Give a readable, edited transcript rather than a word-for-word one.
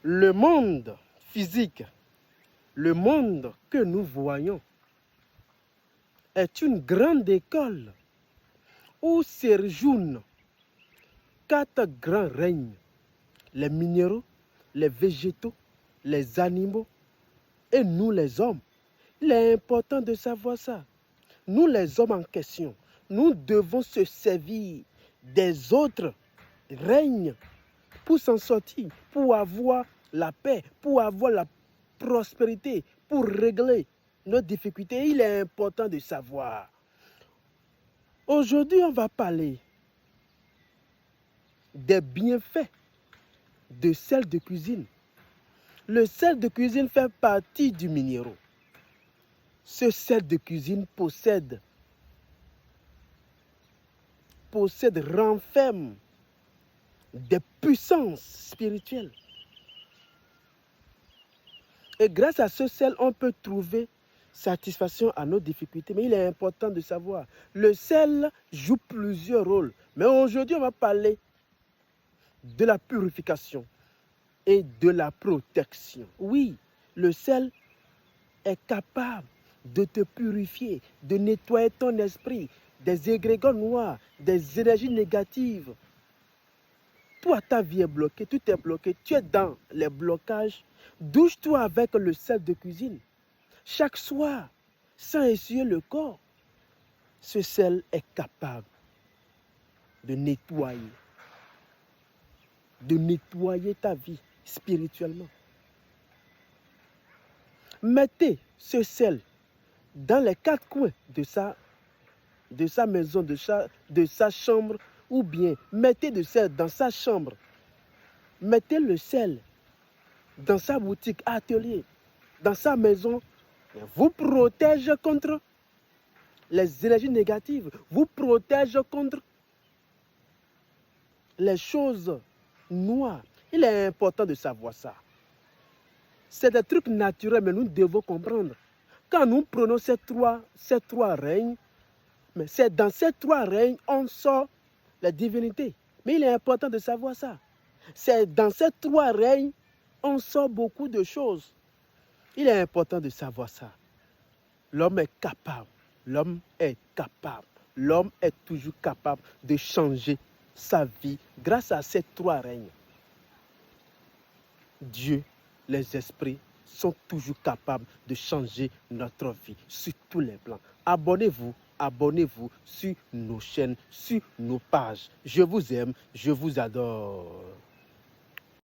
Le monde physique, le monde que nous voyons, est une grande école où séjournent 4 grands règnes, les minéraux, les végétaux, les animaux et nous les hommes. Il est important de savoir ça. Nous les hommes en question, nous devons se servir des autres règnes pour s'en sortir, pour avoir la paix, pour avoir la prospérité, pour régler nos difficultés. Il est important de savoir. Aujourd'hui, on va parler des bienfaits de sel de cuisine. Le sel de cuisine fait partie du minéraux. Ce sel de cuisine renferme des puissances spirituelles. Et grâce à ce sel, on peut trouver satisfaction à nos difficultés. Mais il est important de savoir, le sel joue plusieurs rôles. Mais aujourd'hui, on va parler de la purification et de la protection. Oui, le sel est capable de te purifier, de nettoyer ton esprit des égrégores noirs, des énergies négatives. Toi, ta vie est bloquée, tout est bloqué, tu es dans les blocages. Douche-toi avec le sel de cuisine. Chaque soir, sans essuyer le corps, ce sel est capable de nettoyer ta vie spirituellement. Mettez ce sel dans les 4 coins de sa maison, de sa chambre, ou bien mettez le sel dans sa chambre. Mettez le sel dans sa boutique, atelier, dans sa maison. Vous protège contre les énergies négatives, vous protège contre les choses noires. Il est important de savoir ça. C'est des trucs naturels, mais nous devons comprendre. Quand nous prenons ces trois règnes, mais c'est dans ces 3 règnes on sort la divinité. Mais il est important de savoir ça. C'est dans ces 3 règnes on sort beaucoup de choses. Il est important de savoir ça. L'homme est capable. L'homme est capable. L'homme est toujours capable de changer sa vie grâce à ces 3 règnes. Dieu, les esprits sont toujours capables de changer notre vie sur tous les plans. Abonnez-vous sur nos chaînes, sur nos pages. Je vous aime, je vous adore.